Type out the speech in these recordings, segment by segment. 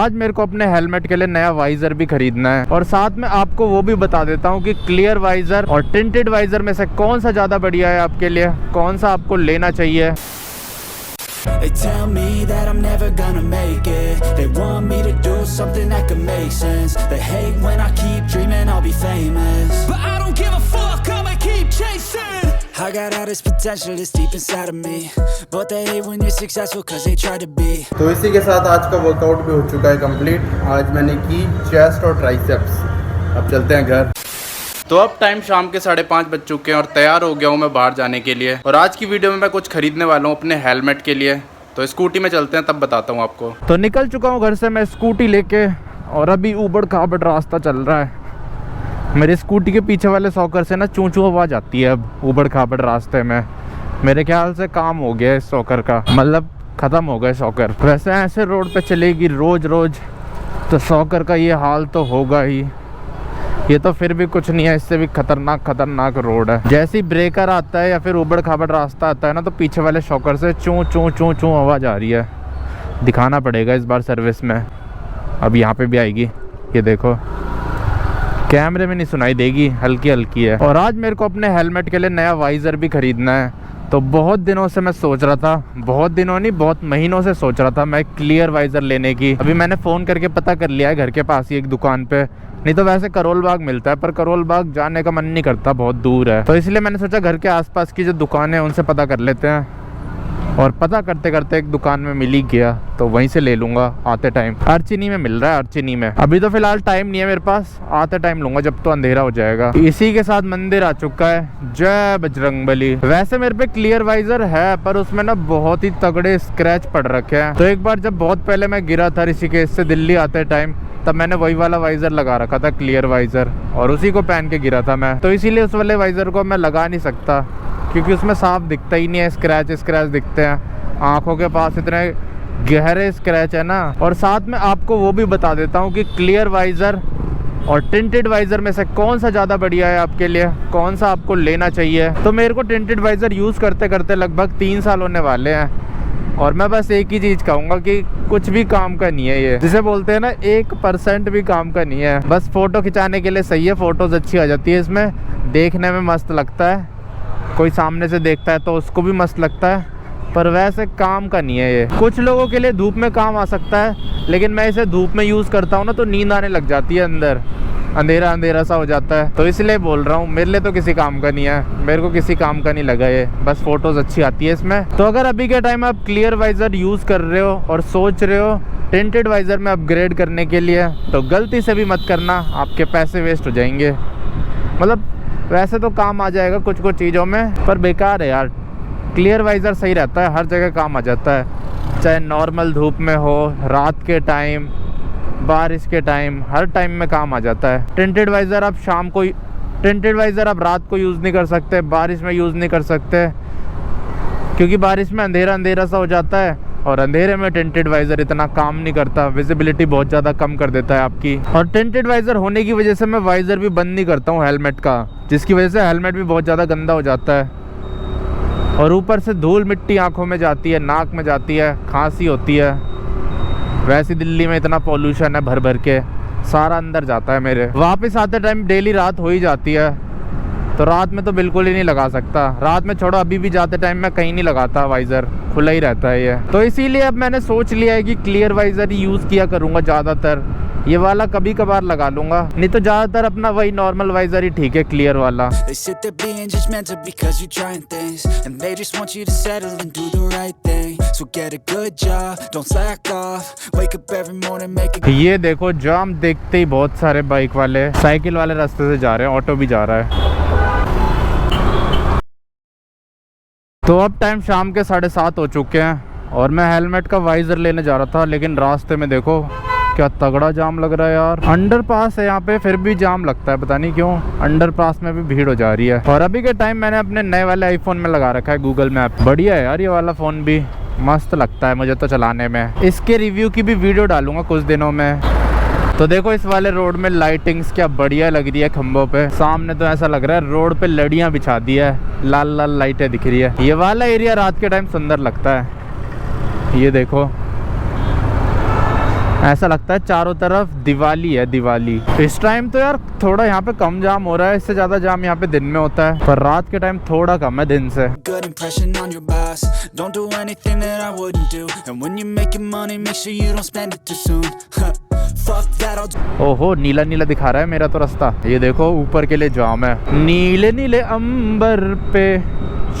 आज मेरे को अपने हेलमेट के लिए नया वाइजर भी खरीदना है और साथ में आपको वो भी बता देता हूँ कि क्लियर वाइजर और टिंटेड वाइजर में से कौन सा ज़्यादा बढ़िया है आपके लिए, कौन सा आपको लेना चाहिए। They tell me that I'm never gonna make it. They want me to do something that could make sense. They hate when I keep dreaming I'll be famous, but I don't give a fuck, I'ma keep chasing. I got all this potential that's deep inside of me, but they hate when you're successful cause they try to be. तो इसी के साथ आज का workout भी हो चुका है कंप्लीट। आज मैंने की चेस्ट और ट्राइसेप्स। अब चलते हैं घर। तो अब टाइम शाम के 5:30 बज चुके हैं और तैयार हो गया हूँ मैं बाहर जाने के लिए। और आज की वीडियो में मैं कुछ खरीदने वाला हूँ अपने हेलमेट के लिए। तो स्कूटी में चलते हैं, तब बताता हूँ आपको। तो निकल चुका हूँ घर से मैं स्कूटी लेके और अभी ऊबड़ खाबड़ रास्ता चल रहा है। मेरे स्कूटी के पीछे वाले सॉकर से ना चूं चूं आवाज़ आती है अब ऊबड़ खाबड़ रास्ते में। मेरे ख्याल से काम हो गया है सॉकर का, मतलब ख़त्म हो गए सॉकर। वैसे ऐसे रोड पे चलेगी रोज़ रोज़ तो सॉकर का ये हाल तो होगा ही। ये तो फिर भी कुछ नहीं है, इससे भी खतरनाक रोड है। जैसे ही ब्रेकर आता है या फिर ऊबड़ खाबड़ रास्ता आता है ना तो पीछे वाले शॉकर से चूं चूं चूं चूं आवाज़ आ रही है। दिखाना पड़ेगा इस बार सर्विस में। अब यहाँ पे भी आएगी, ये देखो। कैमरे में नहीं सुनाई देगी, हल्की हल्की है। और आज मेरे को अपने हेलमेट के लिए नया वाइज़र भी खरीदना है। तो बहुत दिनों से मैं सोच रहा था, बहुत दिनों नहीं बहुत महीनों से सोच रहा था मैं क्लियर वाइज़र लेने की। अभी मैंने फ़ोन करके पता कर लिया है घर के पास ही एक दुकान पे। नहीं तो वैसे करोल बाग मिलता है, पर करोल बाग जाने का मन नहीं करता, बहुत दूर है। तो इसलिए मैंने सोचा घर के आसपास की जो दुकानें हैं उनसे पता कर लेते हैं। और पता करते करते एक दुकान में मिल ही गया, तो वहीं से ले लूँगा आते टाइम। अर्चिनी में मिल रहा है, अर्चिनी में। अभी तो फिलहाल टाइम नहीं है मेरे पास, आते टाइम लूँगा जब तो अंधेरा हो जाएगा। इसी के साथ मंदिर आ चुका है। जय बजरंगबली। वैसे मेरे पे क्लियर वाइज़र है पर उसमें ना बहुत ही तगड़े स्क्रैच पड़ रखे हैं। तो एक बार जब बहुत पहले मैं गिरा था ऋषिकेश से दिल्ली आते टाइम, तब मैंने वही वाला वाइज़र लगा रखा था, क्लियर वाइज़र, और उसी को पहन के गिरा था मैं। तो इसीलिए उस वाले वाइज़र को मैं लगा नहीं सकता क्योंकि उसमें साफ दिखता ही नहीं है, स्क्रैच दिखते हैं। आँखों के पास इतने गहरे स्क्रैच है ना। और साथ में आपको वो भी बता देता हूँ कि क्लियर वाइज़र और टिंटेड वाइज़र में से कौन सा ज़्यादा बढ़िया है आपके लिए, कौन सा आपको लेना चाहिए। तो मेरे को टिंटेड वाइज़र यूज़ करते करते लगभग 3 साल होने वाले हैं और मैं बस एक ही चीज़ कहूँगा कि कुछ भी काम का नहीं है ये। जिसे बोलते हैं ना 1% भी काम का नहीं है। बस फ़ोटो खिंचाने के लिए सही है, फ़ोटोज़ अच्छी आ जाती है इसमें, देखने में मस्त लगता है। कोई सामने से देखता है तो उसको भी मस्त लगता है, पर वैसे काम का नहीं है ये। कुछ लोगों के लिए धूप में काम आ सकता है, लेकिन मैं इसे धूप में यूज़ करता हूँ ना तो नींद आने लग जाती है, अंदर अंधेरा सा हो जाता है। तो इसलिए बोल रहा हूँ, मेरे लिए तो किसी काम का नहीं है, मेरे को किसी काम का नहीं लगा ये। बस फ़ोटोज़ अच्छी आती है इसमें। तो अगर अभी के टाइम आप क्लियर वाइज़र यूज़ कर रहे हो और सोच रहे हो टिंटेड वाइज़र में अपग्रेड करने के लिए, तो गलती से भी मत करना, आपके पैसे वेस्ट हो जाएंगे। मतलब वैसे तो काम आ जाएगा कुछ चीज़ों में, पर बेकार है यार। क्लियर वाइज़र सही रहता है, हर जगह काम आ जाता है, चाहे नॉर्मल धूप में हो, रात के टाइम, बारिश के टाइम, हर टाइम में काम आ जाता है। टिंटेड वाइज़र आप रात को यूज़ नहीं कर सकते, बारिश में यूज़ नहीं कर सकते क्योंकि बारिश में अंधेरा सा हो जाता है और अंधेरे में टिंटेड वाइज़र इतना काम नहीं करता, विजिबिलिटी बहुत ज़्यादा कम कर देता है आपकी। और टिंटेड वाइज़र होने की वजह से मैं वाइज़र भी बंद नहीं करता हूँ हेलमेट का, जिसकी वजह से हेलमेट भी बहुत ज़्यादा गंदा हो जाता है। और ऊपर से धूल मिट्टी आँखों में जाती है, नाक में जाती है, खांसी होती है। वैसे दिल्ली में इतना पॉल्यूशन है, भर के सारा अंदर जाता है मेरे। वापस आते टाइम डेली रात हो ही जाती है, तो रात में तो बिल्कुल ही नहीं लगा सकता। रात में छोड़ो, अभी भी जाते टाइम मैं कहीं नहीं लगाता, वाइज़र खुला ही रहता है ये। तो इसीलिए अब मैंने सोच लिया है कि क्लियर वाइज़र ही यूज़ किया करूँगा ज़्यादातर। ये वाला कभी कभार लगा लूँगा, नहीं तो ज़्यादातर अपना वही नॉर्मल वाइज़र ही ठीक है, क्लियर वाला। ये देखो जाम देखते ही बहुत सारे बाइक वाले, साइकिल वाले रास्ते से जा रहे हैं, ऑटो भी जा रहा है। तो अब टाइम शाम के 7:30 हो चुके हैं और मैं हेलमेट का वाइज़र लेने जा रहा था, लेकिन रास्ते में देखो क्या तगड़ा जाम लग रहा है यार। अंडरपास है यहाँ पे, फिर भी जाम लगता है, पता नहीं क्यों। अंडरपास में भी भीड़ हो जा रही है। और अभी के टाइम मैंने अपने नए वाले आईफोन में लगा रखा है गूगल मैप। बढ़िया है यार ये वाला फ़ोन भी, मस्त लगता है मुझे तो चलाने में। इसके रिव्यू की भी वीडियो डालूंगा कुछ दिनों में। तो देखो इस वाले रोड में लाइटिंग्स क्या बढ़िया लग रही है खंभों पे। सामने तो ऐसा लग रहा है रोड पे लड़ियाँ बिछा दी है, लाल लाल लाइटें दिख रही है। ये वाला एरिया रात के टाइम सुंदर लगता है। ये देखो ऐसा लगता है चारों तरफ दिवाली है, दिवाली। इस टाइम तो यार थोड़ा यहाँ पे कम जाम हो रहा है, इससे ज्यादा जाम यहाँ पे दिन में होता है, पर रात के टाइम थोड़ा कम है दिन से। Good impression on your boss. Don't do anything that I wouldn't do. And when you're making money, make sure you don't spend it too soon. Fuck that, I'll do. ओहो, नीला नीला दिखा रहा है मेरा तो रास्ता। ये देखो ऊपर के लिए जाम है। नीले नीले अंबर पे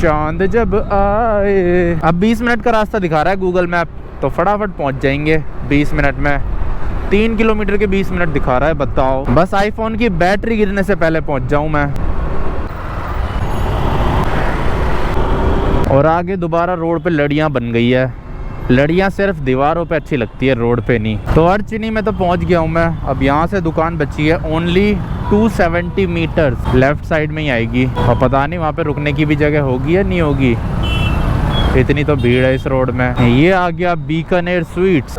चांद जब आए। अब 20 मिनट का रास्ता दिखा रहा है गूगल मैप, तो फटाफट पहुंच जाएंगे 20 मिनट में। 3 किलोमीटर के 20 मिनट दिखा रहा है, बताओ। बस आईफोन की बैटरी गिरने से पहले पहुंच जाऊं मैं। और आगे दोबारा रोड पे लड़ियां बन गई है। लड़ियां सिर्फ दीवारों पे अच्छी लगती है, रोड पे नहीं। तो अर्चनी में तो पहुंच गया हूं मैं। अब यहाँ से दुकान बची है ओनली 270 मीटर्स, लेफ्ट साइड में ही आएगी। और पता नहीं वहाँ पे रुकने की भी जगह होगी या नहीं होगी, इतनी तो भीड़ है इस रोड में। ये आ गया बीकानेर स्वीट्स।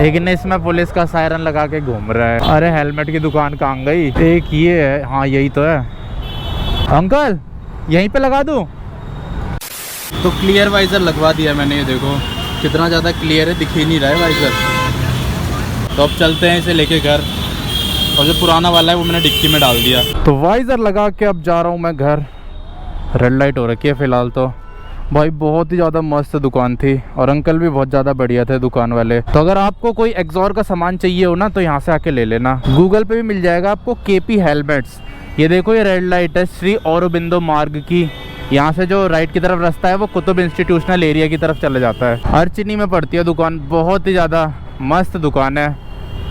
एक ने इसमें पुलिस का सायरन लगा के घूम रहा है। अरे हेलमेट की दुकान कहाँ गई? एक ये है, हाँ यही तो है। अंकल यहीं पे लगा दूं? तो क्लियर वाइज़र लगवा दिया मैंने, ये देखो कितना ज़्यादा क्लियर है, दिख ही नहीं रहा है वाइज़र। तो अब चलते हैं इसे लेके घर, और जो पुराना वाला है वो मैंने डिक्की में डाल दिया। तो वाइज़र लगा के अब जा रहा हूँ मैं घर। रेड लाइट हो रखी है फ़िलहाल तो। भाई बहुत ही ज़्यादा मस्त दुकान थी, और अंकल भी बहुत ज़्यादा बढ़िया थे दुकान वाले। तो अगर आपको कोई एक्सॉर का सामान चाहिए हो ना, तो यहाँ से आके ले लेना। गूगल पे भी मिल जाएगा आपको केपी हेलमेट्स। ये देखो ये रेड लाइट है श्री औरबिंदो मार्ग की। यहाँ से जो राइट की तरफ रास्ता है वो कुतुब इंस्टीट्यूशनल एरिया की तरफ चला जाता है। अर्चनी में पड़ती है दुकान, बहुत ही ज़्यादा मस्त दुकान है।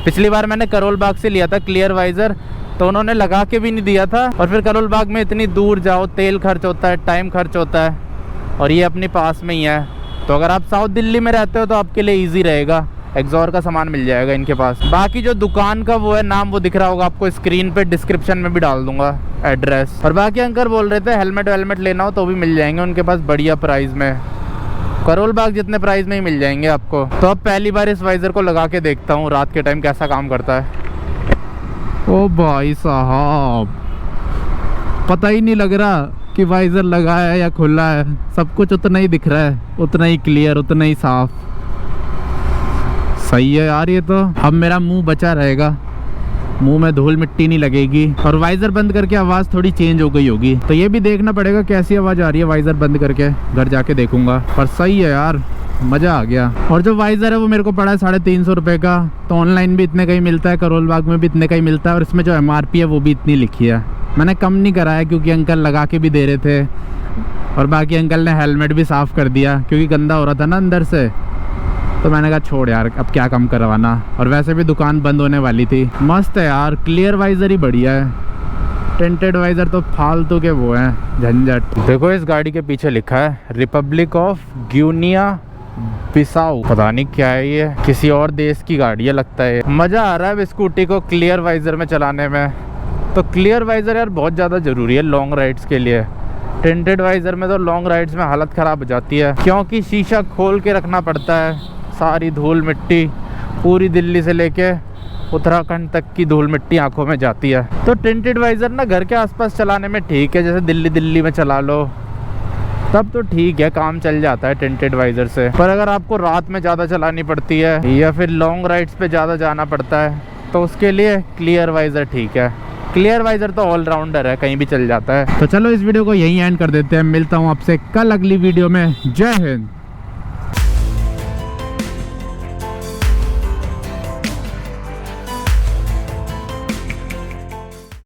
पिछली बार मैंने करोल बाग से लिया था क्लियर वाइज़र, तो उन्होंने लगा के भी नहीं दिया था। और फिर करोल बाग में इतनी दूर जाओ, तेल खर्च होता है, टाइम खर्च होता है, और ये अपने पास में ही है। तो अगर आप साउथ दिल्ली में रहते हो तो आपके लिए ईजी रहेगा, एक्सॉर का सामान मिल जाएगा इनके पास। बाकी जो दुकान का वो है नाम, वो दिख रहा होगा आपको स्क्रीन पे, डिस्क्रिप्शन में भी डाल दूंगा एड्रेस। और बाकी अंकल बोल रहे थे हेलमेट वेलमेट लेना हो तो भी मिल जाएंगे उनके पास बढ़िया प्राइस में, करोल बाग जितने प्राइस में ही मिल जाएंगे आपको। तो अब पहली बार इस वाइज़र को लगा के देखता हूँ रात के टाइम कैसा काम करता है। ओ भाई साहब, पता ही नहीं लग रहा कि वाइज़र लगा है या खुला है, सब कुछ उतना ही दिख रहा है, उतना ही क्लियर, उतना ही साफ। सही है यार ये तो। अब मेरा मुंह बचा रहेगा, मुंह में धूल मिट्टी नहीं लगेगी। और वाइज़र बंद करके आवाज़ थोड़ी चेंज हो गई होगी, तो ये भी देखना पड़ेगा कैसी आवाज़ आ रही है वाइज़र बंद करके। घर जाके देखूंगा। पर सही है यार, मज़ा आ गया। और जो वाइज़र है वो मेरे को पड़ा है 350 रुपये का। तो ऑनलाइन भी इतने का ही मिलता है, करोल बाग में भी इतने का ही मिलता है, और इसमें जो MRP है वो भी इतनी लिखी है। मैंने कम नहीं कराया क्योंकि अंकल लगा के भी दे रहे थे, और बाकी अंकल ने हेलमेट भी साफ़ कर दिया क्योंकि गंदा हो रहा था ना अंदर से। तो मैंने कहा छोड़ यार, अब क्या कम करवाना। और वैसे भी दुकान बंद होने वाली थी। मस्त है यार, क्लियर वाइज़र ही बढ़िया है। टिंटेड वाइज़र तो फालतू के वो हैं, झंझट। देखो इस गाड़ी के पीछे लिखा है रिपब्लिक ऑफ गिनिया बिसाऊ, पता नहीं क्या है ये, किसी और देश की गाड़ी है लगता है। मज़ा आ रहा है स्कूटी को क्लियर वाइज़र में चलाने में। तो क्लियर वाइज़र यार बहुत ज़्यादा ज़रूरी है लॉन्ग राइड्स के लिए। टिंटेड वाइज़र में तो लॉन्ग राइड्स में हालत ख़राब हो जाती है, क्योंकि शीशा खोल के रखना पड़ता है। सारी धूल मिट्टी पूरी दिल्ली से लेके उत्तराखंड तक की धूल मिट्टी आंखों में जाती है। तो टिंटेड वाइज़र ना घर के आसपास चलाने में ठीक है, जैसे दिल्ली में चला लो तब तो ठीक है, काम चल जाता है टिंटेड वाइज़र से। पर अगर आपको रात में ज़्यादा चलानी पड़ती है या फिर लॉन्ग राइड्स पे ज़्यादा जाना पड़ता है, तो उसके लिए क्लियर वाइज़र ठीक है। क्लियर वाइज़र तो ऑलराउंडर है, कहीं भी चल जाता है। तो चलो इस वीडियो को यहीं एंड कर देते हैं। मिलता हूँ आपसे कल अगली वीडियो में। जय हिंद।